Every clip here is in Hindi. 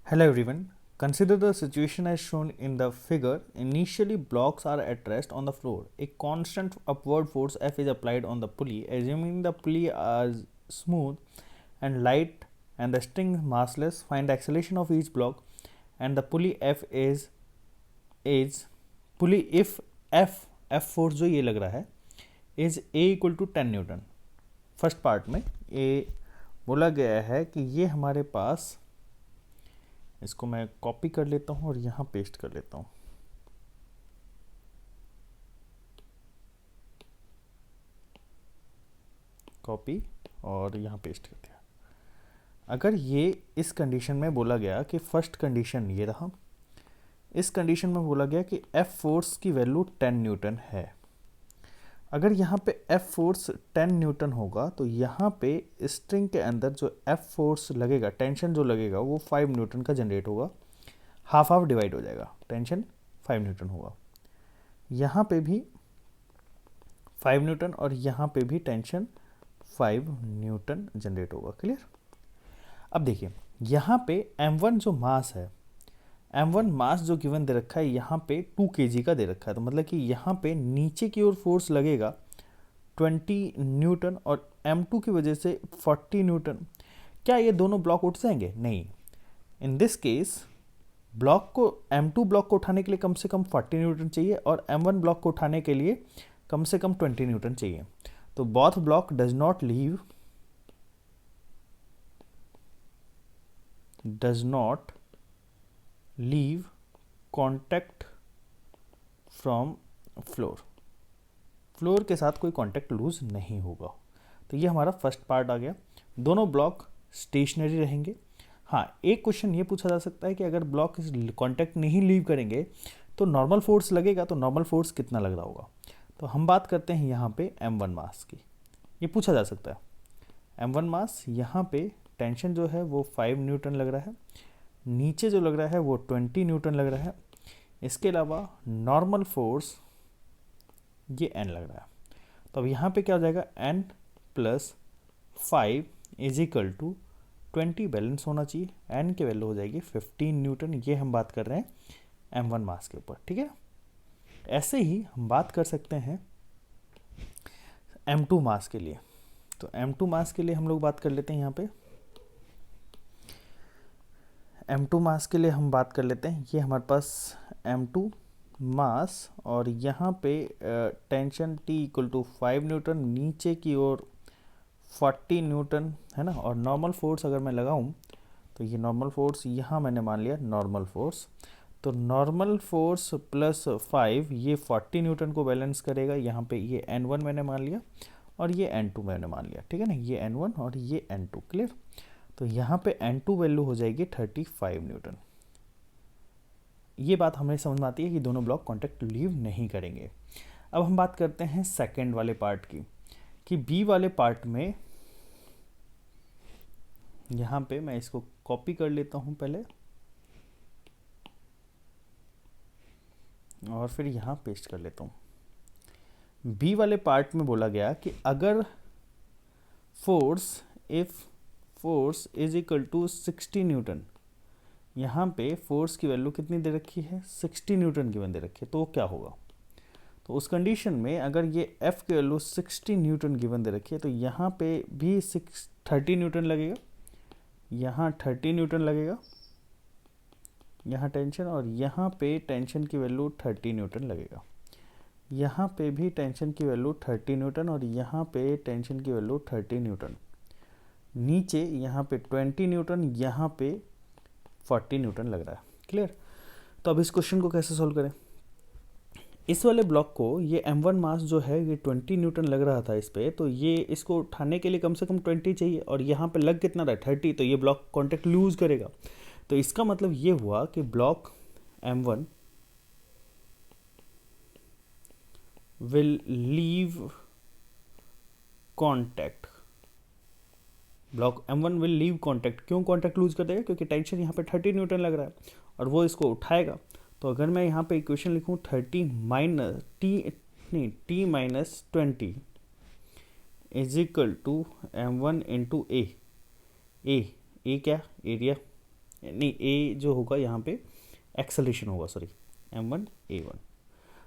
Hello everyone. Consider the situation as shown in the figure. Initially, blocks are at rest on the floor. A constant upward force F is applied on the pulley. Assuming the pulley is smooth and light and the string massless, find the acceleration of each block and the pulley F is pulley if F force जो ये लग रहा है is A equal to 10 Newton. First part में ये बोला गया है कि ये हमारे पास, इसको मैं कॉपी कर लेता हूँ और यहाँ पेस्ट कर लेता हूँ. कॉपी और यहाँ पेस्ट कर दिया. अगर ये इस कंडीशन में बोला गया कि फर्स्ट कंडीशन ये रहा, इस कंडीशन में बोला गया कि F फोर्स की वैल्यू 10 न्यूटन है. अगर यहाँ पे F फोर्स 10 न्यूटन होगा तो यहाँ पे स्ट्रिंग के अंदर जो F फोर्स लगेगा, टेंशन जो लगेगा वो 5 न्यूटन का जनरेट होगा. हाफ हाफ डिवाइड हो जाएगा, टेंशन 5 न्यूटन होगा. यहाँ पे भी 5 न्यूटन और यहाँ पे भी टेंशन 5 न्यूटन जनरेट होगा. क्लियर. अब देखिए यहाँ पे M1 जो मास है, M1 मास जो गिवन दे रखा है यहाँ पे 2 kg का दे रखा है, तो मतलब कि यहाँ पे नीचे की ओर फोर्स लगेगा 20 न्यूटन और M2 की वजह से 40 न्यूटन. क्या ये दोनों ब्लॉक उठ जाएंगे? नहीं. इन दिस केस ब्लॉक को M2 ब्लॉक को उठाने के लिए कम से कम 40 न्यूटन चाहिए और M1 ब्लॉक को उठाने के लिए कम से कम 20 न्यूटन चाहिए. तो both block does not leave contact from floor के साथ कोई कॉन्टैक्ट लूज नहीं होगा. तो ये हमारा फर्स्ट पार्ट आ गया. दोनों ब्लॉक स्टेशनरी रहेंगे. हाँ, एक क्वेश्चन ये पूछा जा सकता है कि अगर ब्लॉक कॉन्टैक्ट नहीं लीव करेंगे तो नॉर्मल फोर्स लगेगा, तो नॉर्मल फोर्स कितना लग रहा होगा. तो हम बात करते हैं यहाँ पे M1 मास की. ये पूछा जा सकता है M1 मास. यहाँ पे टेंशन जो है वो 5 न्यूटन लग रहा है, नीचे जो लग रहा है वो 20 न्यूटन लग रहा है. इसके अलावा नॉर्मल फोर्स ये n लग रहा है. तो अब यहाँ पे क्या हो जाएगा, n plus 5 is equal to 20 balance होना चाहिए. n की वैल्यू हो जाएगी 15 न्यूटन. ये हम बात कर रहे हैं M1 मास के ऊपर. ठीक है. ऐसे ही हम बात कर सकते हैं M2 मास के लिए. तो M2 मास के लिए हम लोग बात कर लेते हैं. यहाँ पे M2 मास के लिए हम बात कर लेते हैं. ये हमारे पास M2 मास और यहाँ पे tension T equal to 5 newton, नीचे की ओर 40 न्यूटन है ना. और नॉर्मल फोर्स अगर मैं लगाऊं तो ये नॉर्मल फोर्स यहाँ मैंने मान लिया नॉर्मल फोर्स. तो नॉर्मल फोर्स प्लस 5 ये 40 न्यूटन को बैलेंस करेगा. यहाँ पे ये N1 मैंने मान लिया और ये N2 मैंने मान लिया. ठीक है ना. ये N1 और ये N2. क्लियर. तो यहाँ पे N2 वैल्यू हो जाएगी 35 न्यूटन. ये बात हमें समझ में आती है कि दोनों ब्लॉक कॉन्टैक्ट लीव नहीं करेंगे. अब हम बात करते हैं सेकंड वाले पार्ट की, कि बी वाले पार्ट में यहाँ पे मैं इसको कॉपी कर लेता हूँ पहले और फिर यहाँ पेस्ट कर लेता हूँ. बी वाले पार्ट में बोला गया कि अगर if force is equal to 60 newton, यहाँ पे फोर्स की वैल्यू कितनी दे रखी है, 60 न्यूटन की दे रखी है, तो क्या होगा. तो उस कंडीशन में अगर ये F की वैल्यू 60 न्यूटन गिवन दे रखी है तो यहाँ पे भी 30 न्यूटन लगेगा, यहाँ 30 न्यूटन लगेगा, यहाँ टेंशन, और यहाँ पे टेंशन की वैल्यू 30 न्यूटन लगेगा. यहाँ पे भी टेंशन की वैल्यू 30 न्यूटन और यहाँ पे टेंशन की वैल्यू 30 न्यूटन. नीचे यहाँ पे 20 न्यूटन, यहाँ पे 40 न्यूटन लग रहा है. क्लियर. तो अब इस क्वेश्चन को कैसे सॉल्व करें. इस वाले ब्लॉक को ये M1 मास जो है ये 20 न्यूटन लग रहा था इस पे, तो ये इसको उठाने के लिए कम से कम 20 चाहिए और यहाँ पे लग कितना रहा है 30, तो ये ब्लॉक कॉन्टैक्ट लूज करेगा. तो इसका मतलब ये हुआ कि block M1 will leave contact. Block M1 will leave contact. क्यों कॉन्टैक्ट लूज कर देगा, क्योंकि टेंशन यहाँ पे 30 न्यूटन लग रहा है और वो इसको उठाएगा. तो अगर मैं यहाँ पे इक्वेशन लिखूँ 30 minus T minus 20 is equal to M1 into a क्या एरिया, नहीं, ए जो होगा यहाँ पे एक्सेलरेशन होगा, सॉरी, m1 a1।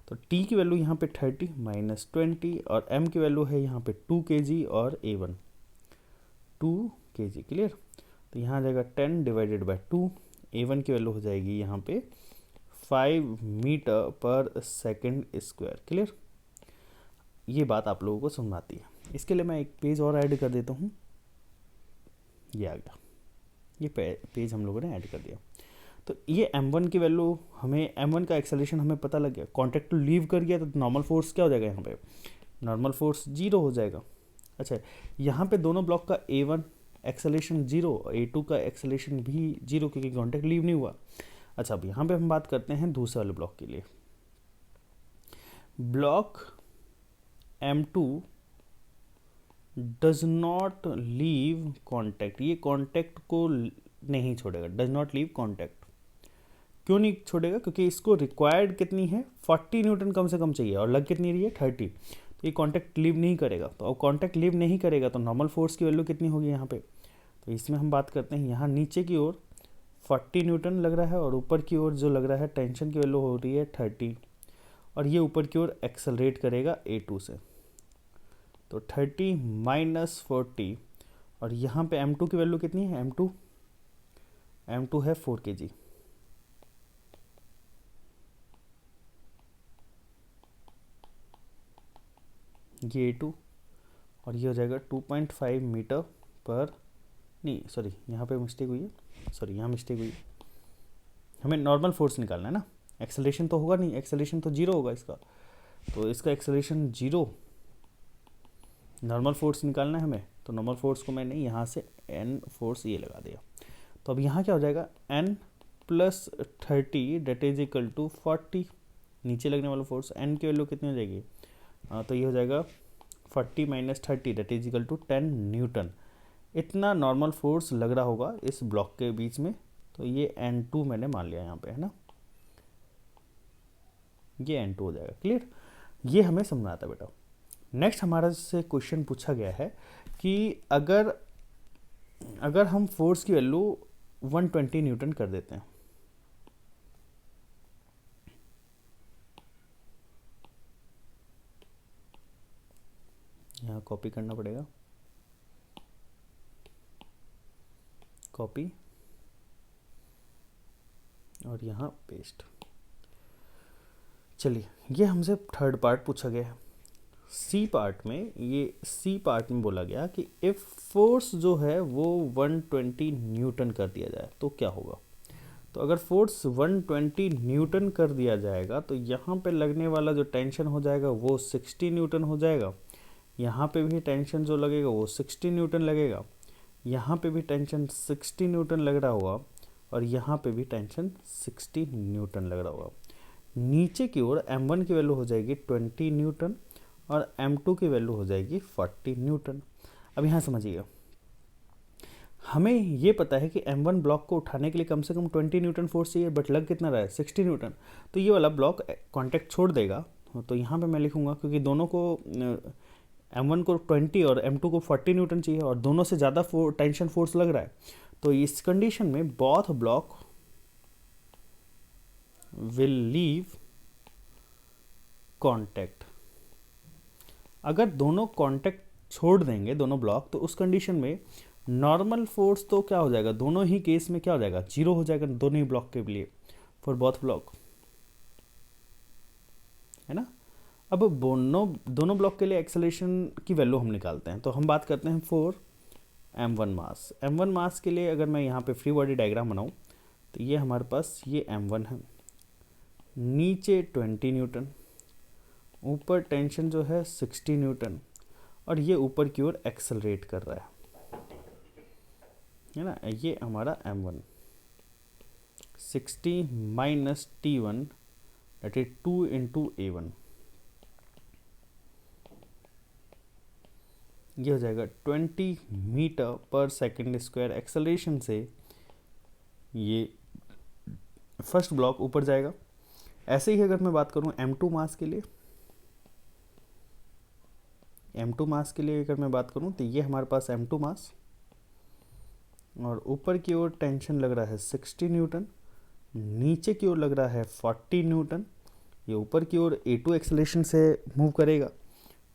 तो t की वैल्यू यहाँ पे 30 माइनस 20 और m की वैल्यू है यहाँ पे 2 kg और a1 2 kg। क्लियर। तो यहाँ आ जाएगा 10 डिवाइडेड बाय 2, a1 की वैल्यू हो जाएगी यहाँ पे 5 मीटर पर सेकेंड स्क्वायर। क्लियर। ये बात आप लोगों को समझ आती है। इसके लिए मैं एक पेज और ऐड कर देता हूँ। ये आ गया, ये पेज हम लोगों ने ऐड कर दिया। तो ये m1 की वैल्यू हमें, m1 का एक्सेलरेशन हमें पता लग गया। कॉन्टैक्ट टू लीव कर गया तो नॉर्मल फोर्स क्या हो जाएगा यहाँ पे, नॉर्मल फोर्स 0 हो जाएगा। अच्छा, यहाँ पे दोनों ब्लॉक का a1 एक्सेलरेशन 0, a2 का एक्सेलरेशन भी 0 क्योंकि कॉन्टैक्ट लीव नहीं हुआ। अच्छा, अब यहाँ पे हम बात करते हैं दूसरे वाले ब्लॉक के लिए। Block m2 does not leave contact, ये कॉन्टैक्ट को नहीं छोड़ेगा, डज नॉट लीव कॉन्टैक्ट। क्यों नहीं छोड़ेगा, क्योंकि इसको रिक्वायर्ड कितनी है 40 न्यूटन कम से कम चाहिए और लग कितनी रही है 30। तो ये कॉन्टैक्ट लीव नहीं करेगा। तो अब कॉन्टैक्ट लीव नहीं करेगा तो नॉर्मल फोर्स की वैल्यू कितनी होगी यहाँ पे। तो इसमें हम बात करते हैं, यहाँ नीचे की ओर 40 न्यूटन लग रहा है और ऊपर की ओर जो लग रहा है टेंशन की वैल्यू हो रही है 30, और ये ऊपर की ओर एक्सेलरेट करेगा a2 से। तो 30 माइनस 40, और यहाँ पे m2 की वैल्यू कितनी है, m2 है 4 kg। ये a2 और ये हो जाएगा 2.5 मीटर पर, नहीं सॉरी यहाँ पे मिस्टेक हुई है, सॉरी यहाँ मिस्टेक हुई है। हमें नॉर्मल फोर्स निकालना है ना, एक्सेलरेशन तो होगा नहीं, एक्सेलरेशन तो 0 होगा इसका। तो इसका एक्सेलरेशन 0, नॉर्मल फोर्स निकालना है हमें। तो नॉर्मल फोर्स को मैंने यहाँ से n फोर्स ये लगा दिया। तो अब यहाँ क्या हो जाएगा, n plus 30 that is equal to 40, नीचे लगने वाला फोर्स n की वैल्यू कितनी हो जाएगी, तो ये हो जाएगा 40 minus 30 that is equal to 10 newton. इतना नॉर्मल फोर्स लग रहा होगा इस ब्लॉक के बीच में। तो ये n2 मैंने मान लिया यहाँ पे, है ना, ये n2 हो जाएगा। क्लियर। ये हमें समझना आता बेटा। नेक्स्ट हमारा से क्वेश्चन पूछा गया है कि अगर हम फोर्स की वैल्यू 120 न्यूटन कर देते हैं, यहाँ कॉपी करना पड़ेगा, कॉपी और यहाँ पेस्ट। चलिए, ये हमसे थर्ड पार्ट पूछा गया है। सी पार्ट में, ये सी पार्ट में बोला गया कि इफ फोर्स जो है वो 120 न्यूटन कर दिया जाए तो क्या होगा। तो अगर फोर्स 120 न्यूटन कर दिया जाएगा तो यहाँ पे लगने वाला जो टेंशन हो जाएगा वो 60 न्यूटन हो जाएगा। यहाँ पे भी टेंशन जो लगेगा वो 60 न्यूटन लगेगा। यहाँ पे भी टेंशन 60 न्यूटन लग रहा होगा और यहाँ पे भी टेंशन 60 न्यूटन लग रहा होगा। नीचे की ओर m1 की वैल्यू हो जाएगी 20 न्यूटन और m2 की वैल्यू हो जाएगी 40 न्यूटन। अब यहाँ समझिएगा, हमें ये पता है कि m1 ब्लॉक को उठाने के लिए कम से कम 20 न्यूटन फोर्स चाहिए, बट लग कितना रहा है 60 न्यूटन। तो ये वाला ब्लॉक कांटेक्ट छोड़ देगा। तो यहाँ पे मैं लिखूँगा, क्योंकि दोनों को m1 को 20 और m2 को 40 न्यूटन चाहिए और दोनों से ज़्यादा टेंशन फोर्स लग रहा है। तो इस कंडीशन में both block will leave contact. अगर दोनों कॉन्टैक्ट छोड़ देंगे दोनों ब्लॉक, तो उस कंडीशन में नॉर्मल फोर्स तो क्या हो जाएगा, दोनों ही केस में क्या हो जाएगा, 0 हो जाएगा दोनों ही ब्लॉक के लिए, फॉर बोथ ब्लॉक, है ना। अब दोनों ब्लॉक के लिए एक्सेलरेशन की वैल्यू हम निकालते हैं। तो हम बात करते हैं फॉर m1 मास। m1 मास के लिए अगर मैं यहाँ पे फ्री बॉडी डायग्राम बनाऊँ तो ये हमारे पास ये m1 है, नीचे 20 न्यूटन, ऊपर टेंशन जो है 60 न्यूटन और ये ऊपर की ओर एक्सेलरेट कर रहा है ना। ये हमारा m1 60 minus T1 that is 2 into A1, ये हो जाएगा 20 मीटर पर सेकेंड स्क्वायर। एक्सेलरेशन से ये फर्स्ट ब्लॉक ऊपर जाएगा। ऐसे ही अगर मैं बात करूं m2 मास के लिए, m2 मास के लिए अगर मैं बात करूं तो ये हमारे पास m2 मास और ऊपर की ओर टेंशन लग रहा है 60 न्यूटन, नीचे की ओर लग रहा है 40 न्यूटन। ये ऊपर की ओर A2 एक्सेलेरेशन से मूव करेगा,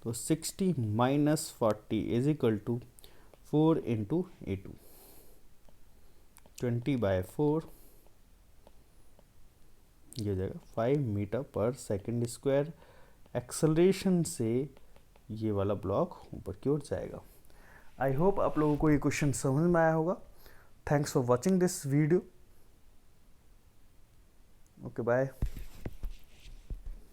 तो 60 minus 40 is equal to 4 into A2, 20/4, ये हो जाएगा 5 मीटर पर सेकेंड स्क्वायर। एक्सेलरेशन से ये वाला ब्लॉक ऊपर की ओर जाएगा। आई होप आप लोगों को ये क्वेश्चन समझ में आया होगा। Thanks for watching this video. Okay bye.